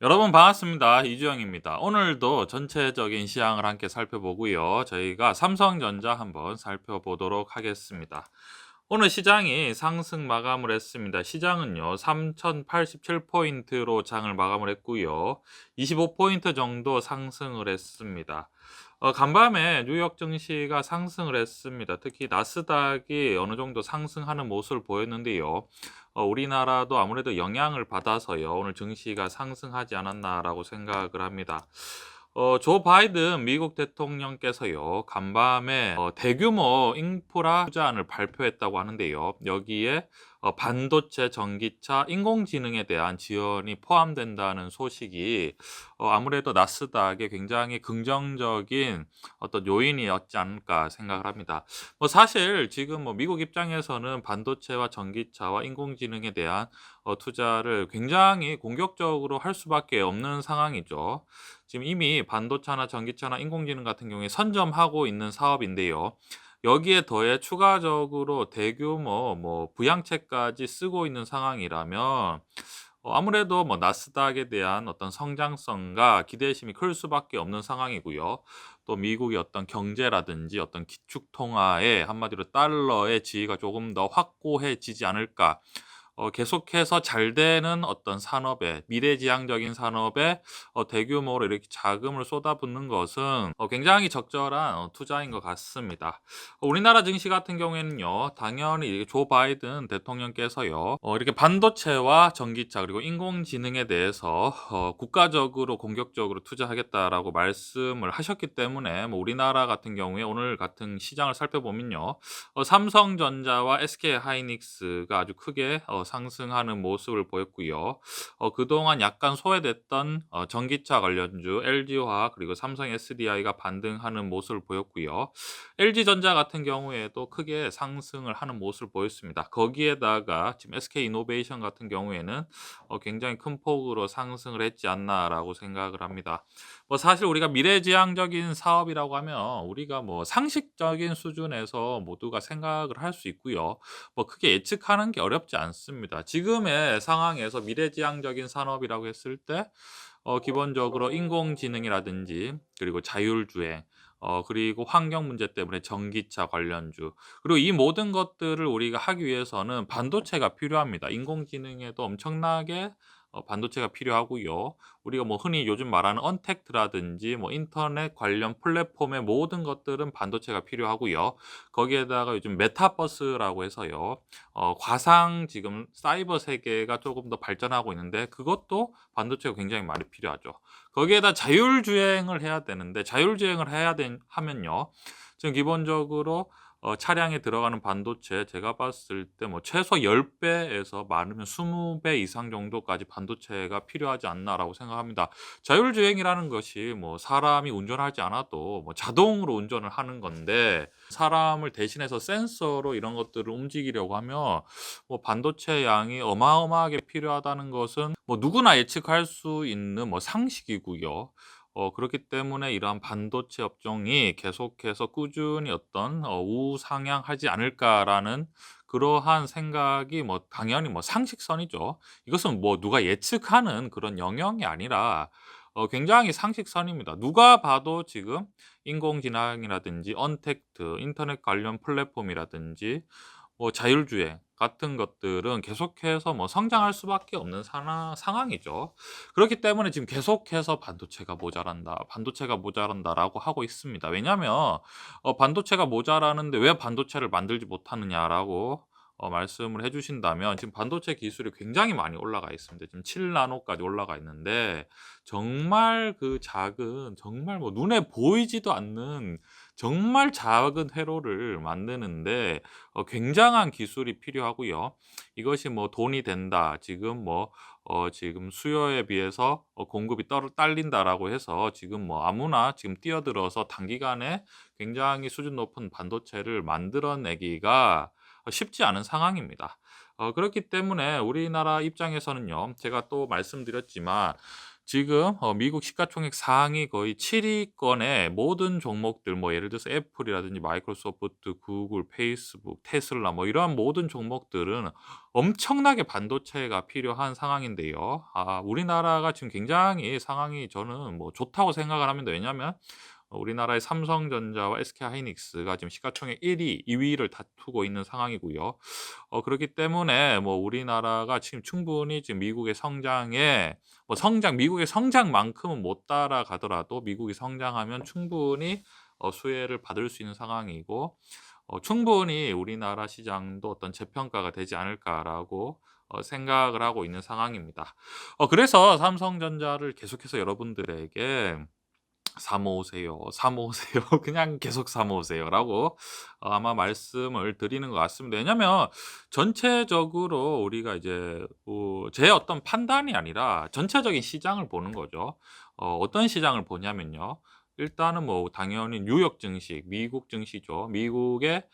여러분 반갑습니다. 이주영입니다. 오늘도 전체적인 시황을 함께 살펴보고요. 저희가 삼성전자 한번 살펴보도록 하겠습니다. 오늘 시장이 상승 마감을 했습니다. 시장은요, 3,087포인트로 장을 마감을 했고요. 25포인트 정도 상승을 했습니다. 간밤에 뉴욕 증시가 상승을 했습니다. 특히 나스닥이 어느 정도 상승하는 모습을 보였는데요. 우리나라도 아무래도 영향을 받아서요. 오늘 증시가 상승하지 않았나라고 생각을 합니다. 조 바이든 미국 대통령께서요. 간밤에 대규모 인프라 투자안을 발표했다고 하는데요. 여기에 반도체, 전기차, 인공지능에 대한 지원이 포함된다는 소식이 아무래도 나스닥에 굉장히 긍정적인 어떤 요인이었지 않을까 생각을 합니다. 사실 지금 미국 입장에서는 반도체와 전기차와 인공지능에 대한 투자를 굉장히 공격적으로 할 수밖에 없는 상황이죠. 지금 이미 반도체나 전기차나 인공지능 같은 경우에 선점하고 있는 사업인데요. 여기에 더해 추가적으로 대규모 부양책까지 쓰고 있는 상황이라면 아무래도 나스닥에 대한 어떤 성장성과 기대심이 클 수밖에 없는 상황이고요. 또 미국의 어떤 경제라든지 어떤 기축 통화에 한마디로 달러의 지위가 조금 더 확고해지지 않을까. 계속해서 잘 되는 어떤 산업에 미래지향적인 산업에 대규모로 이렇게 자금을 쏟아붓는 것은 굉장히 적절한 투자인 것 같습니다. 우리나라 증시 같은 경우에는요. 당연히 이렇게 조 바이든 대통령께서요. 이렇게 반도체와 전기차 그리고 인공지능에 대해서 국가적으로 공격적으로 투자하겠다라고 말씀을 하셨기 때문에 우리나라 같은 경우에 오늘 같은 시장을 살펴보면요. 삼성전자와 SK하이닉스가 아주 크게 상승하는 모습을 보였고요. 그동안 약간 소외됐던 전기차 관련주 LG화학 그리고 삼성 SDI가 반등하는 모습을 보였고요. LG전자 같은 경우에도 크게 상승을 하는 모습을 보였습니다. 거기에다가 지금 SK이노베이션 같은 경우에는 굉장히 큰 폭으로 상승을 했지 않나라고 생각을 합니다. 사실 우리가 미래지향적인 사업이라고 하면 우리가 상식적인 수준에서 모두가 생각을 할 수 있고요. 크게 예측하는 게 어렵지 않습니다. 지금의 상황에서 미래지향적인 산업이라고 했을 때 기본적으로 인공지능이라든지 그리고 자율주행 그리고 환경 문제 때문에 전기차 관련주 그리고 이 모든 것들을 우리가 하기 위해서는 반도체가 필요합니다. 인공지능에도 엄청나게 반도체가 필요하고요. 우리가 흔히 요즘 말하는 언택트라든지 인터넷 관련 플랫폼의 모든 것들은 반도체가 필요하고요. 거기에다가 요즘 메타버스라고 해서요. 과상 지금 사이버 세계가 조금 더 발전하고 있는데 그것도 반도체가 굉장히 많이 필요하죠. 거기에다 자율주행을 해야 되는데 자율주행을 하면요. 지금 기본적으로 차량에 들어가는 반도체 제가 봤을 때 최소 10 배에서 많으면 20배 이상 정도까지 반도체가 필요하지 않나라고 생각합니다. 자율주행이라는 것이 사람이 운전하지 않아도 자동으로 운전을 하는 건데 사람을 대신해서 센서로 이런 것들을 움직이려고 하면 반도체 양이 어마어마하게 필요하다는 것은 누구나 예측할 수 있는 상식이고요. 그렇기 때문에 이러한 반도체 업종이 계속해서 꾸준히 어떤 '우상향하지 않을까.'라는 그러한 생각이 당연히 상식선이죠. 이것은 누가 예측하는 그런 영역이 아니라 굉장히 상식선입니다. 누가 봐도 지금 인공지능이라든지 언택트, 인터넷 관련 플랫폼이라든지 자율주행 같은 것들은 계속해서 성장할 수밖에 없는 상황이죠. 그렇기 때문에 지금 계속해서 "반도체가 모자란다. 반도체가 모자란다."라고 하고 있습니다. 왜냐하면 "반도체가 모자라는데 왜 반도체를 만들지 못하느냐."라고 말씀을 해 주신다면 지금 반도체 기술이 굉장히 많이 올라가 있습니다. 지금 7 나노까지 올라가 있는데 정말 그 작은 정말 눈에 보이지도 않는 정말 작은 회로를 만드는데 굉장한 기술이 필요하고요. 이것이 돈이 된다. 지금 수요에 비해서 공급이 딸린다라고 해서 지금 아무나 지금 뛰어들어서 단기간에 굉장히 수준 높은 반도체를 만들어내기가 쉽지 않은 상황입니다. 그렇기 때문에 우리나라 입장에서는요. 제가 또 말씀드렸지만 지금 미국 시가총액 상위 거의 7 위권의 모든 종목들, 뭐 예를 들어서 애플이라든지 마이크로소프트, 구글, 페이스북, 테슬라 뭐 이러한 모든 종목들은 엄청나게 반도체가 필요한 상황인데요. 우리나라가 지금 굉장히 상황이 저는 뭐 좋다고 생각을 합니다. 왜냐하면 우리나라의 삼성전자와 SK하이닉스가 지금 시가총액 1 위, 2 위를 다투고 있는 상황이고요. 그렇기 때문에 뭐 우리나라가 지금 충분히 지금 미국의 성장에 미국의 성장만큼은 못 따라가더라도 미국이 성장하면 충분히 수혜를 받을 수 있는 상황이고, 충분히 우리나라 시장도 어떤 재평가가 되지 않을까라고 생각을 하고 있는 상황입니다. 그래서 삼성전자를 계속해서 여러분들에게 "사 모으세요. 사 모으세요. 그냥 계속 사 모으세요."라고 아마 말씀을 드리는 것 같습니다. 왜냐면 전체적으로 우리가 이제 제 어떤 판단이 아니라 전체적인 시장을 보는 거죠. 어떤 시장을 보냐면요. 일단은 뭐 당연히 뉴욕 증시, 미국 증시죠. 미국의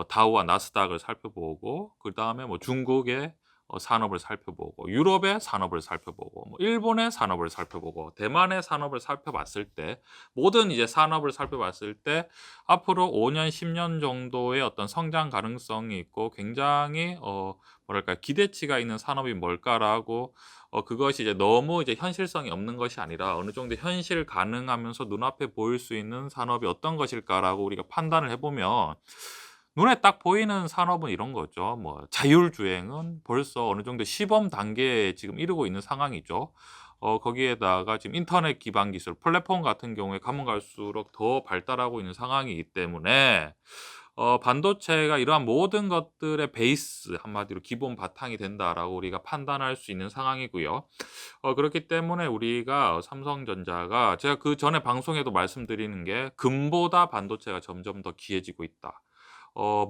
다우와 나스닥을 살펴보고, 그다음에 뭐 중국의 산업을 살펴보고, 유럽의 산업을 살펴보고, 뭐 일본의 산업을 살펴보고, 대만의 산업을 살펴봤을 때, 모든 이제 산업을 살펴봤을 때 앞으로 5 년, 10년 정도의 어떤 성장 가능성이 있고 굉장히 뭐랄까 기대치가 있는 산업이 뭘까라고, 그것이 이제 너무 이제 현실성이 없는 것이 아니라 어느 정도 현실 가능하면서 눈앞에 보일 수 있는 산업이 어떤 것일까라고 우리가 판단을 해 보면, 눈에 딱 보이는 산업은 이런 거죠. 뭐 자율주행은 벌써 어느 정도 시범 단계에 지금 이르고 있는 상황이죠. 거기에다가 지금 인터넷 기반 기술, 플랫폼 같은 경우에 가면 갈수록 더 발달하고 있는 상황이기 때문에 반도체가 이러한 모든 것들의 베이스, 한마디로 기본 바탕이 된다라고 우리가 판단할 수 있는 상황이고요. 그렇기 때문에 우리가 삼성전자가, 제가 그전에 방송에도 말씀드리는 게 금보다 반도체가 점점 더 귀해지고 있다.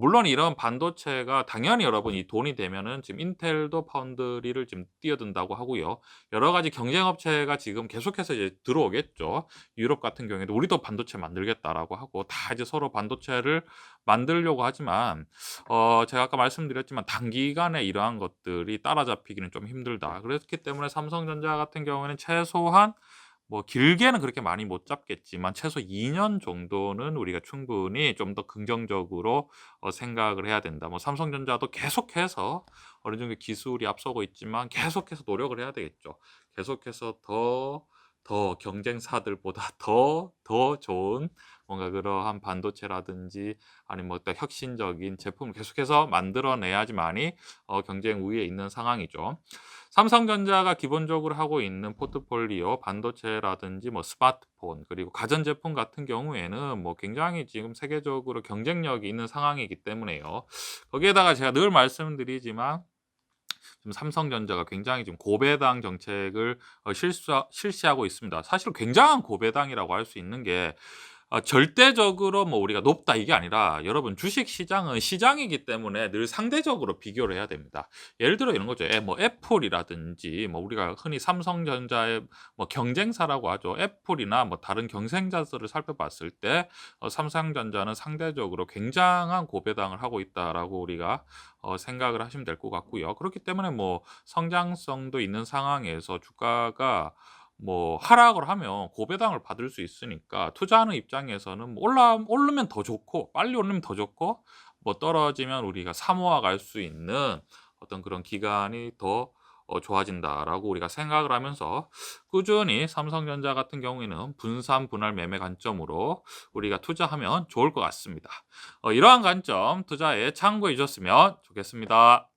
물론 이런 반도체가 당연히 여러분 이 돈이 되면은 지금 인텔도 파운드리를 지금 뛰어든다고 하고요. 여러 가지 경쟁 업체가 지금 계속해서 이제 들어오겠죠. 유럽 같은 경우에도 "우리도 반도체 만들겠다."라고 하고 다 이제 서로 반도체를 만들려고 하지만, 제가 아까 말씀드렸지만 단기간에 이러한 것들이 따라잡히기는 좀 힘들다. 그렇기 때문에 삼성전자 같은 경우에는 최소한 뭐 길게는 그렇게 많이 못 잡겠지만 최소 2년 정도는 우리가 충분히 좀 더 긍정적으로 생각을 해야 된다. 뭐 삼성전자도 계속해서 어느 정도 기술이 앞서고 있지만 계속해서 노력을 해야 되겠죠. 계속해서 더 경쟁사들보다 더 좋은 뭔가 그러한 반도체라든지 아니면 뭐 어떤 혁신적인 제품을 계속해서 만들어내야지만이 경쟁 우위에 있는 상황이죠. 삼성전자가 기본적으로 하고 있는 포트폴리오, 반도체라든지 뭐 스마트폰, 그리고 가전제품 같은 경우에는 뭐 굉장히 지금 세계적으로 경쟁력이 있는 상황이기 때문에요. 거기에다가 제가 늘 말씀드리지만 지금 삼성전자가 굉장히 지금 고배당 정책을 실시하고 있습니다. 사실 굉장한 고배당이라고 할 수 있는 게, 절대적으로 뭐 우리가 높다 이게 아니라, 여러분 주식 시장은 시장이기 때문에 늘 상대적으로 비교를 해야 됩니다. 예를 들어 이런 거죠. 뭐 애플이라든지 뭐 우리가 흔히 삼성전자의 뭐 경쟁사라고 하죠. 애플이나 뭐 다른 경쟁자들을 살펴봤을 때 삼성전자는 상대적으로 굉장한 고배당을 하고 있다라고 우리가 생각을 하시면 될 것 같고요. 그렇기 때문에 뭐 성장성도 있는 상황에서 주가가 뭐 하락을 하면 고배당을 받을 수 있으니까, 투자하는 입장에서는 뭐 오르면 더 좋고, 빨리 오르면 더 좋고, 뭐 떨어지면 우리가 사모아 갈 수 있는 어떤 그런 기간이 더 좋아진다라고 우리가 생각을 하면서 꾸준히 삼성전자 같은 경우에는 분산 분할 매매 관점으로 우리가 투자하면 좋을 것 같습니다. 이러한 관점 투자에 참고해 주셨으면 좋겠습니다.